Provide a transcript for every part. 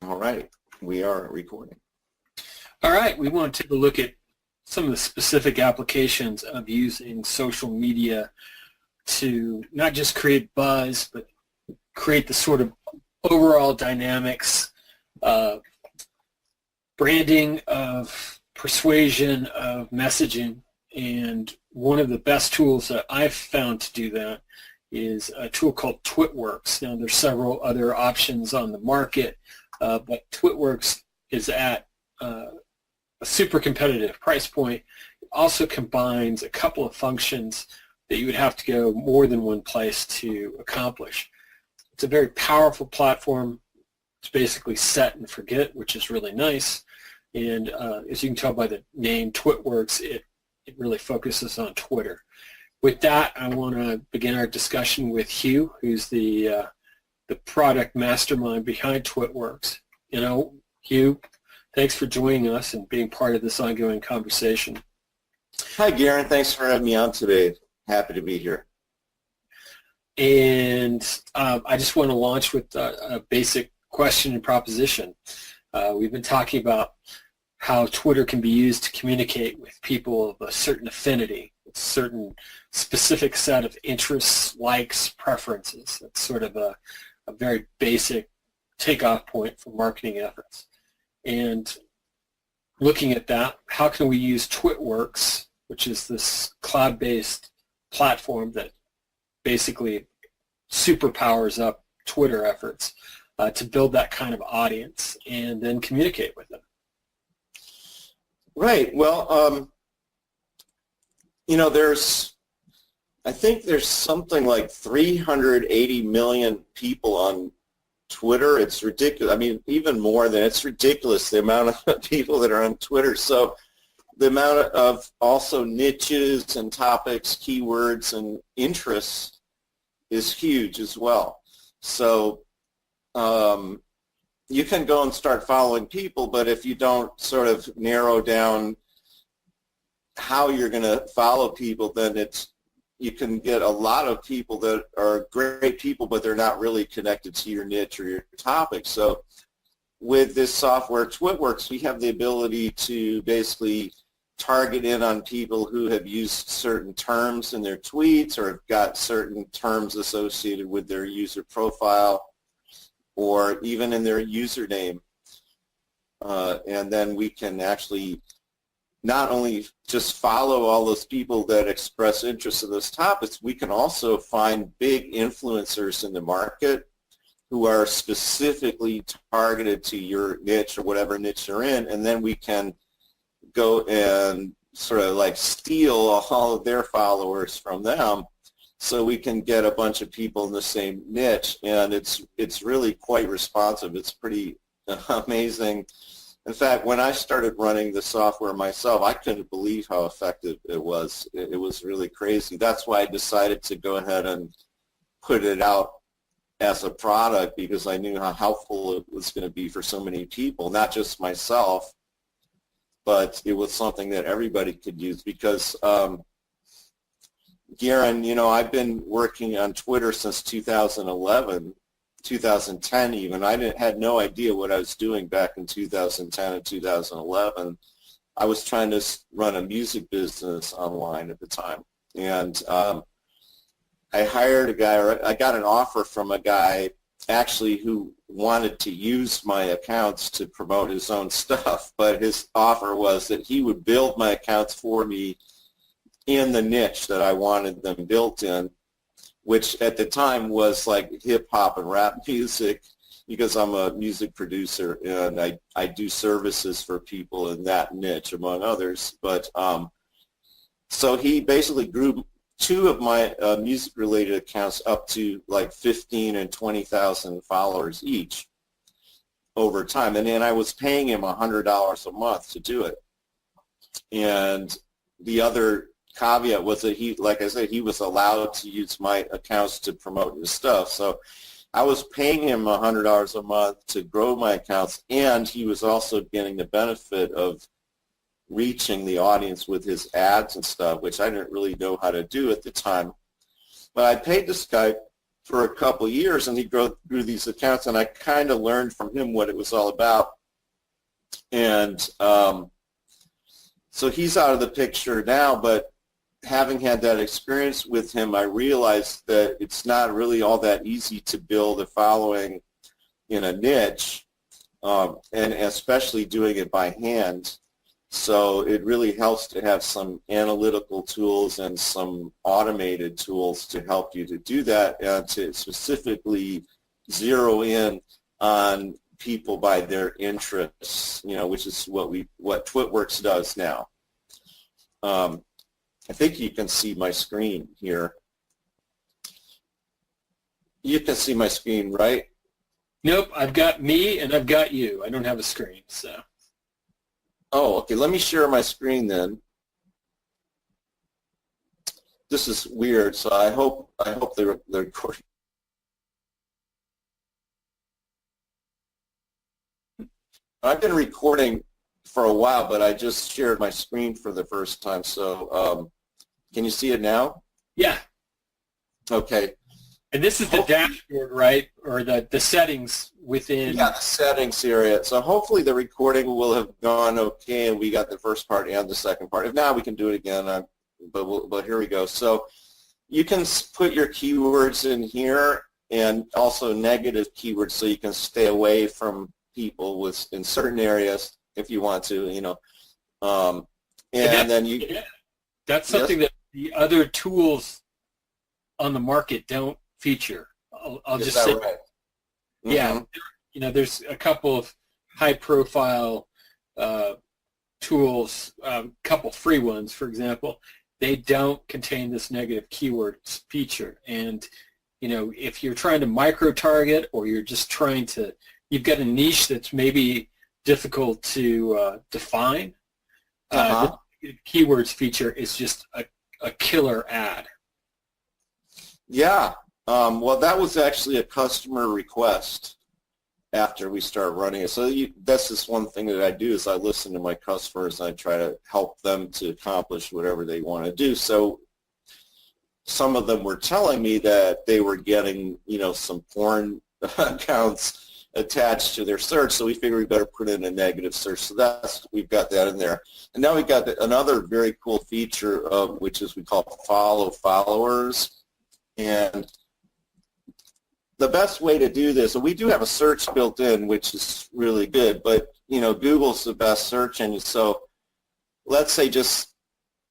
All right, we are recording. All right, we want to take a look at some of the specific applications of using social media to not just create buzz, but create the sort of overall dynamics, branding, of persuasion, of messaging. And one of the best tools that I've found to do that is a tool called TwitWorks. Now, there's several other options on the market, but TwitWorks is at a super competitive price point. It also combines a couple of functions that you would have to go more than one place to accomplish. It's a very powerful platform. It's basically set and forget, which is really nice. And as you can tell by the name TwitWorks, it really focuses on Twitter. With that, I want to begin our discussion with Hugh, who's the product mastermind behind TwitWorks. Hugh, thanks for joining us and being part of this ongoing conversation. Hi, Garen. Thanks for having me on today. Happy to be here. And I just want to launch with a basic question and proposition. We've been talking about how Twitter can be used to communicate with people of a certain affinity, a certain specific set of interests, likes, preferences. That's sort of a very basic takeoff point for marketing efforts. And looking at that, how can we use TwitWorks, which is this cloud-based platform that basically superpowers up Twitter efforts to build that kind of audience and then communicate with them? Right. Well, I think there's something like 380 million people on Twitter. It's ridiculous. I mean, even more than it's ridiculous, the amount of people that are on Twitter. So the amount of also niches and topics, keywords, and interests is huge as well. So you can go and start following people, but if you don't sort of narrow down how you're going to follow people, then you can get a lot of people that are great people, but they're not really connected to your niche or your topic. So with this software, TwitWorks, we have the ability to basically target in on people who have used certain terms in their tweets or have got certain terms associated with their user profile or even in their username. And then we can actually not only just follow all those people that express interest in those topics, we can also find big influencers in the market who are specifically targeted to your niche or whatever niche you're in, and then we can go and sort of like steal all of their followers from them so we can get a bunch of people in the same niche, and it's really quite responsive. It's pretty amazing. In fact, when I started running the software myself, I couldn't believe how effective it was. It was really crazy. That's why I decided to go ahead and put it out as a product, because I knew how helpful it was going to be for so many people, not just myself, but it was something that everybody could use. Because, Garen, I've been working on Twitter since 2011. 2010 even. I had no idea what I was doing back in 2010 and 2011. I was trying to run a music business online at the time. And I hired a guy, or I got an offer from a guy actually who wanted to use my accounts to promote his own stuff, but his offer was that he would build my accounts for me in the niche that I wanted them built in, which at the time was like hip-hop and rap music, because I'm a music producer and I do services for people in that niche, among others. But so he basically grew two of my music-related accounts up to like 15 and 20,000 followers each over time. And then I was paying him $100 a month to do it. And the other caveat was that he, like I said, he was allowed to use my accounts to promote his stuff. So I was paying him $100 a month to grow my accounts, and he was also getting the benefit of reaching the audience with his ads and stuff, which I didn't really know how to do at the time. But I paid this guy for a couple years, and he grew these accounts, and I kind of learned from him what it was all about. And so he's out of the picture now, but having had that experience with him, I realized that it's not really all that easy to build a following in a niche, and especially doing it by hand. So it really helps to have some analytical tools and some automated tools to help you to do that, and to specifically zero in on people by their interests, which is what TwitWorks does now. I think you can see my screen here. You can see my screen, right? Nope, I've got me and I've got you. I don't have a screen, so. Oh, okay. Let me share my screen then. This is weird, so I hope they're recording. I've been recording for a while, but I just shared my screen for the first time. So can you see it now? Yeah. Okay. And this is the dashboard, right? Or the settings within. Yeah, the settings area. So hopefully the recording will have gone okay, and we got the first part and the second part. If not, we can do it again, but here we go. So you can put your keywords in here, and also negative keywords, so you can stay away from people in certain areas if you want to, and then you. Yeah. That's something that the other tools on the market don't feature. I'll just say, right? Yeah, there's a couple of high-profile tools, a couple free ones, for example. They don't contain this negative keywords feature, and if you're trying to micro-target, or you're just trying to, you've got a niche that's maybe difficult to define. The keywords feature is just a killer ad. Yeah. Well, that was actually a customer request after we started running it. So that's just one thing that I do, is I listen to my customers and I try to help them to accomplish whatever they want to do. So some of them were telling me that they were getting, some porn accounts attached to their search, so we figured we better put in a negative search. So we've got that in there. And now we've got another very cool feature, which is we call follow followers. And the best way to do this, and we do have a search built in, which is really good, but Google's the best search engine. So let's say just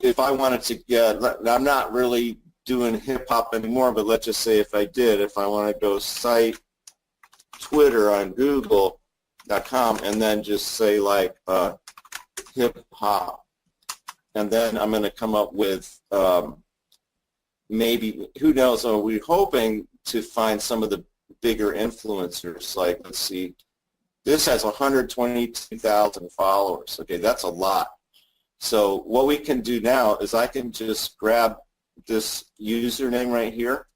if I wanted to get, I'm not really doing hip hop anymore, but let's just say if I want to go cite Twitter on Google.com and then just say like hip hop, and then I'm going to come up with maybe, who knows, are we hoping to find some of the bigger influencers? Like, let's see, this has 122,000 followers. Okay, that's a lot. So what we can do now is I can just grab this username right here.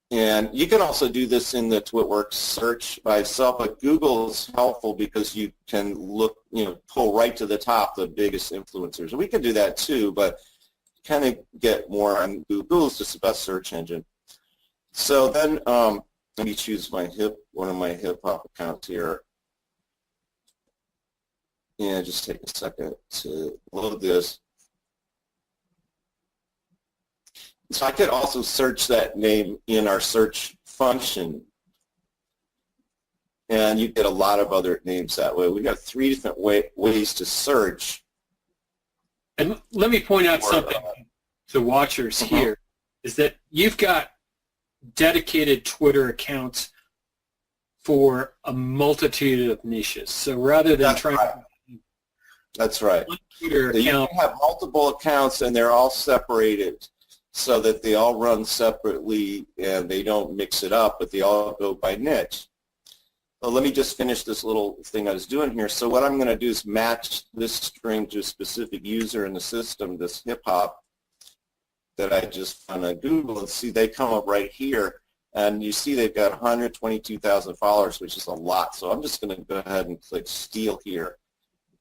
And you can also do this in the TwitWorks search by itself, but Google is helpful because you can look, pull right to the top the biggest influencers. And we can do that too, but kind of get more on Google. Google's just the best search engine. So then let me choose one of my hip hop accounts here. And just take a second to load this. So I could also search that name in our search function, and you get a lot of other names that way. We got 3 different ways to search. And let me point out something to watchers here, is that you've got dedicated Twitter accounts for a multitude of niches. So rather than That's right. Twitter account, you can have multiple accounts, and they're all separated, so that they all run separately and they don't mix it up, but they all go by niche. So let me just finish this little thing I was doing here. So what I'm going to do is match this string to a specific user in the system, this hip-hop that I just found on Google, and see they come up right here. And you see they've got 122,000 followers, which is a lot. So I'm just going to go ahead and click steal here.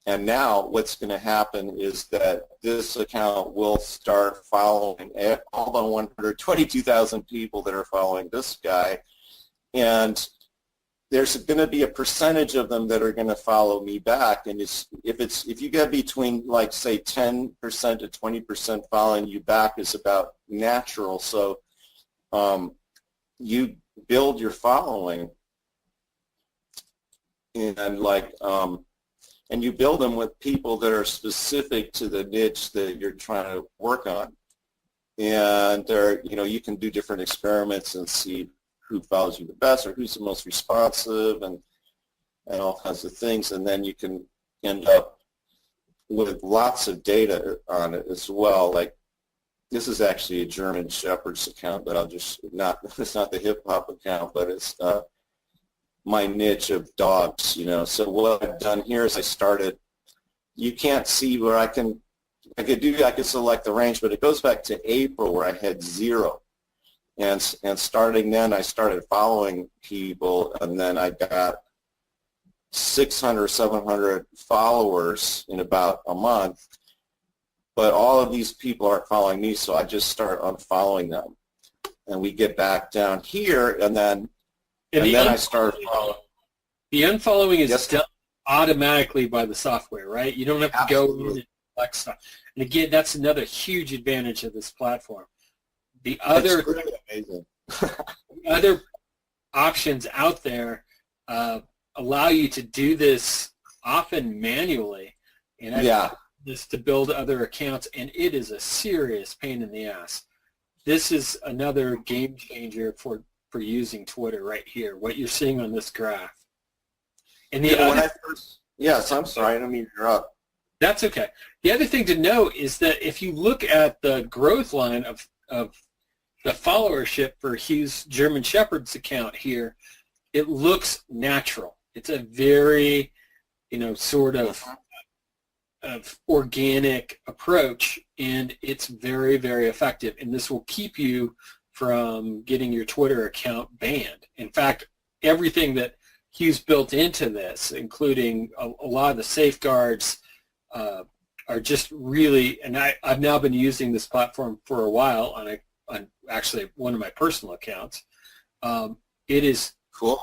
And now what's going to happen is that this account will start following all the 122,000 people that are following this guy. And there's going to be a percentage of them that are going to follow me back. And if you get between, like, say, 10% to 20% following you back is about natural. So you build your following and and you build them with people that are specific to the niche that you're trying to work on. And you can do different experiments and see who follows you the best or who's the most responsive and all kinds of things. And then you can end up with lots of data on it as well. Like, this is actually a German Shepherd's account, but it's not the hip hop account, but it's my niche of dogs, So what I've done here is you can't see where I could select the range, but it goes back to April where I had 0. And starting then, I started following people, and then I got 600, 700 followers in about a month. But all of these people aren't following me, so I just start unfollowing them. And we get back down here, and then I start following. The unfollowing is Yes. done automatically by the software, right? You don't have to go in and select stuff. And again, that's another huge advantage of this platform. The other It's really amazing. other options out there allow you to do this often manually, and I've done this to build other accounts, and it is a serious pain in the ass. This is another game changer for using Twitter right here, what you're seeing on this graph. And Yes, I'm sorry, I don't mean to interrupt. That's okay. The other thing to note is that if you look at the growth line of the followership for Hugh's German Shepherd's account here, it looks natural. It's a very, sort of organic approach, and it's very, very effective. And this will keep you from getting your Twitter account banned. In fact, everything that Hugh's built into this, including a lot of the safeguards, are just really, and I've now been using this platform for a while on actually one of my personal accounts. It is Cool.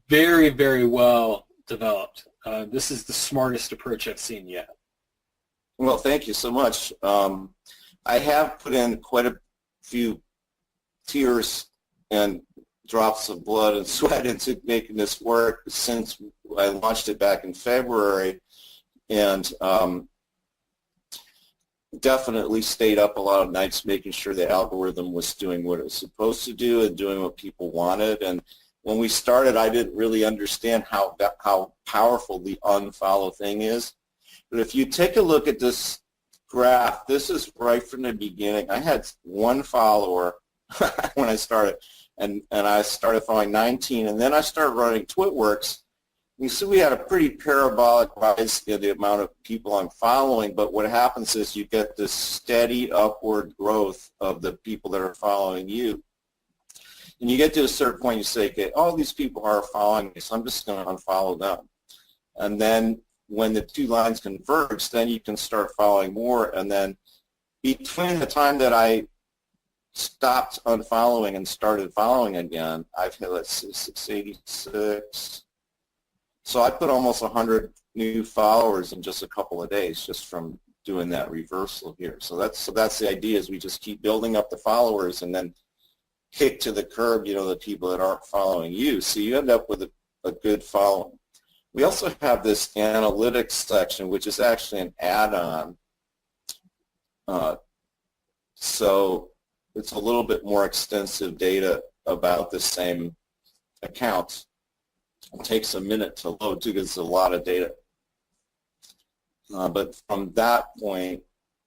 very, very well developed. This is the smartest approach I've seen yet. Well, thank you so much. I have put in quite a few tears and drops of blood and sweat into making this work since I launched it back in February, and definitely stayed up a lot of nights making sure the algorithm was doing what it was supposed to do and doing what people wanted. And when we started, I didn't really understand how powerful the unfollow thing is. But if you take a look at this graph, this is right from the beginning. I had 1 follower when I started, and I started following 19, and then I started running TwitWorks. You see we had a pretty parabolic rise in the amount of people I'm following, but what happens is you get this steady upward growth of the people that are following you. And you get to a certain point, you say, okay, all these people are following me, so I'm just going to unfollow them. And then when the two lines converge, then you can start following more. And then between the time that I stopped unfollowing and started following again, I've hit, let's see, 686. So I put almost 100 new followers in just a couple of days just from doing that reversal here. So that's the idea, is we just keep building up the followers and then kick to the curb, the people that aren't following you. So you end up with a good following. We also have this analytics section, which is actually an add-on. So it's a little bit more extensive data about the same account. It takes a minute to load too, because it's a lot of data. But from that point,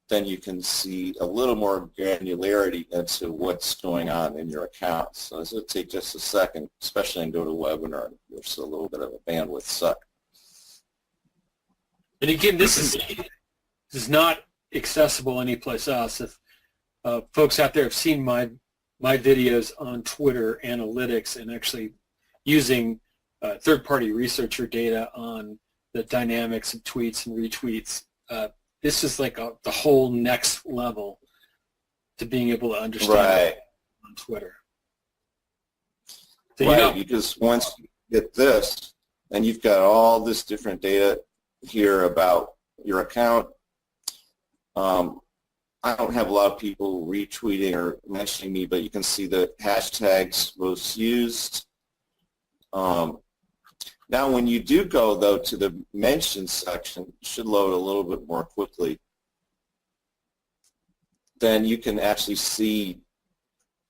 then you can see a little more granularity into what's going on in your account. So this will take just a second, especially in GoToWebinar. There's a little bit of a bandwidth suck. And again, this is not accessible anyplace else. If folks out there have seen my videos on Twitter analytics and actually using third-party researcher data on the dynamics of tweets and retweets. This is like the whole next level to being able to understand Right. on Twitter. So, Right, because once you get this, and you've got all this different data here about your account. I don't have a lot of people retweeting or mentioning me, but you can see the hashtags most used. Now, when you do go, though, to the mentions section, it should load a little bit more quickly. Then you can actually see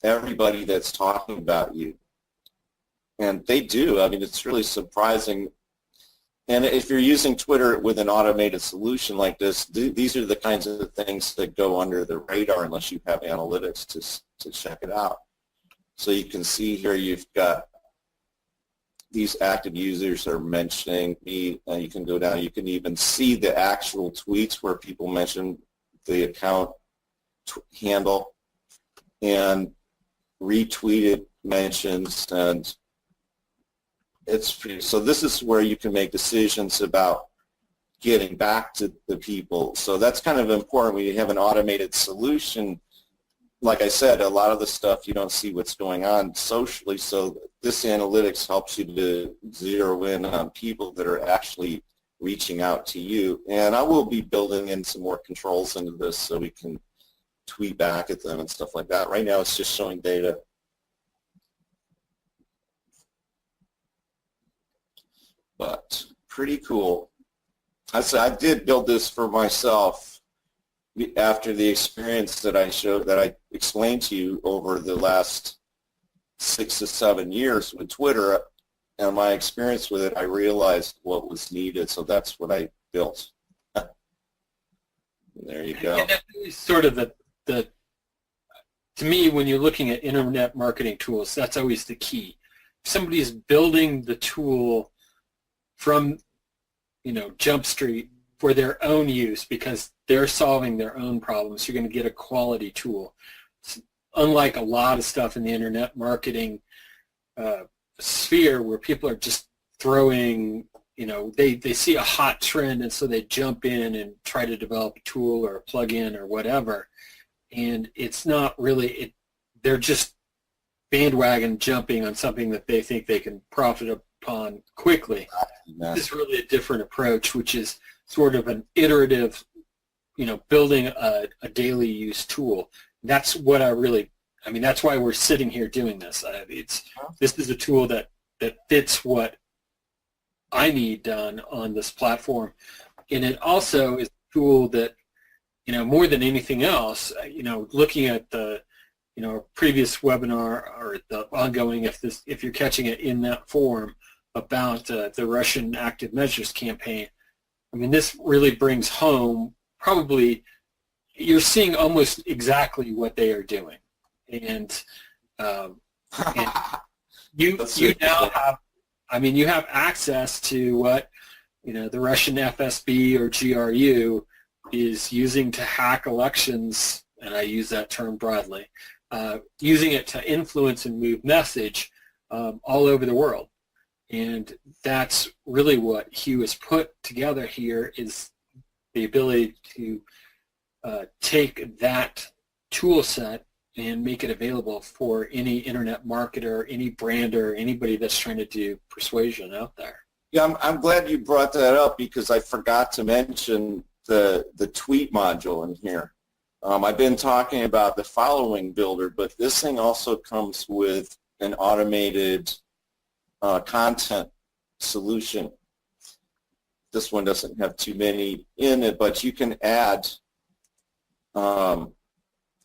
everybody that's talking about you. And they do. I mean, it's really surprising. And if you're using Twitter with an automated solution like this, these are the kinds of things that go under the radar unless you have analytics to check it out. So you can see here you've got these active users are mentioning me. You can go down. You can even see the actual tweets where people mention the account handle and retweeted mentions, and it's pretty, so this is where you can make decisions about getting back to the people. So that's kind of important when you have an automated solution. Like I said, a lot of the stuff you don't see what's going on socially, so this analytics helps you to zero in on people that are actually reaching out to you. And I will be building in some more controls into this so we can tweet back at them and stuff like that. Right now it's just showing data. But pretty cool. I said I did build this for myself after the experience that I explained to you over the last 6 to 7 years with Twitter, and my experience with it, I realized what was needed, so that's what I built. There you go. And that's sort of the to me, when you're looking at internet marketing tools, that's always the key. If somebody is building the tool from, Jump Street for their own use because they're solving their own problems, you're going to get a quality tool. It's unlike a lot of stuff in the internet marketing sphere where people are just throwing, they see a hot trend and so they jump in and try to develop a tool or a plugin or whatever. And it's not really, they're just bandwagon jumping on something that they think they can profit upon quickly. This is really a different approach, which is sort of an iterative, building a daily use tool. That's what that's why we're sitting here doing this. This is a tool that fits what I need done on this platform. And it also is a tool that, more than anything else, looking at the, previous webinar or the ongoing, if you're catching it in that form about the Russian active measures campaign, this really brings home probably, you're seeing almost exactly what they are doing. And you now have, you have access to what, the Russian FSB or GRU is using to hack elections, and I use that term broadly, using it to influence and move message all over the world. And that's really what Hugh has put together here, is the ability to take that tool set and make it available for any internet marketer, any brander, anybody that's trying to do persuasion out there. Yeah, I'm glad you brought that up because I forgot to mention the tweet module in here. I've been talking about the following builder, but this thing also comes with an automated content solution. This one doesn't have too many in it, but you can add a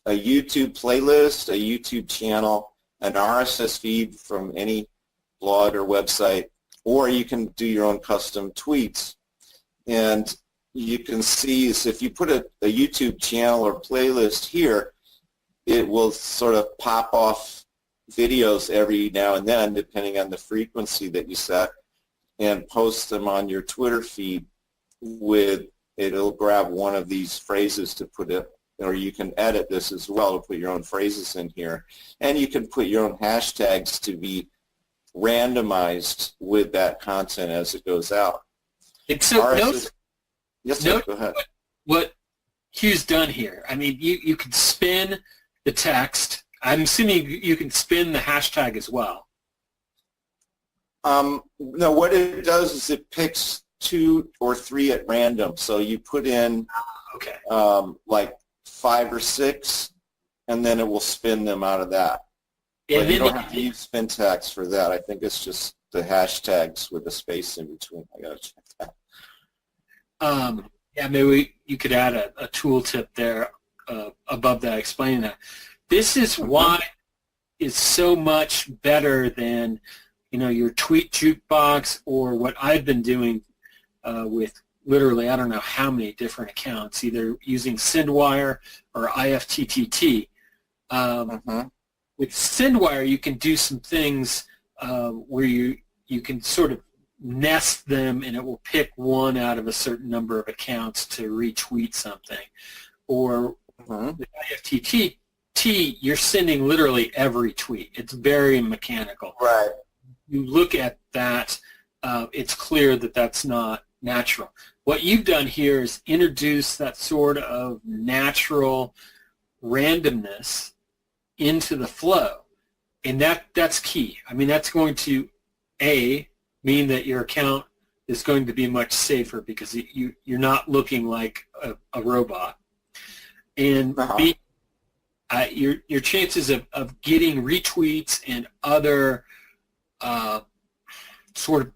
YouTube playlist, a YouTube channel, an RSS feed from any blog or website, or you can do your own custom tweets. And you can see, so if you put a YouTube channel or playlist here, it will sort of pop off videos every now and then, depending on the frequency that you set, and post them on your Twitter feed it'll grab one of these phrases to put it, or you can edit this as well to put your own phrases in here. And you can put your own hashtags to be randomized with that content as it goes out. And so RSS yes, sir, note go ahead. what Hugh's done here. I mean, you can spin the text. I'm assuming you can spin the hashtag as well. No, what it does is it picks 2 or 3 at random. So you put in Okay. like 5 or 6, and then it will spin them out of that. And But you then don't have to use spin tags for that. I think it's just the hashtags with a space in between. I gotta check that. yeah, maybe you could add a tooltip there above that explaining that. This is why it's so much better than your tweet jukebox or what I've been doing with literally I don't know how many different accounts, either using SendWire or IFTTT. With SendWire, you can do some things where you can sort of nest them, and it will pick one out of a certain number of accounts to retweet something. Or with IFTTT, you're sending literally every tweet. It's very mechanical. Right. You look at that, it's clear that that's not natural. What you've done here is introduce that sort of natural randomness into the flow, and that's key. I mean, that's going to mean that your account is going to be much safer because you're not looking like a robot, and B, your chances of getting retweets and other sort of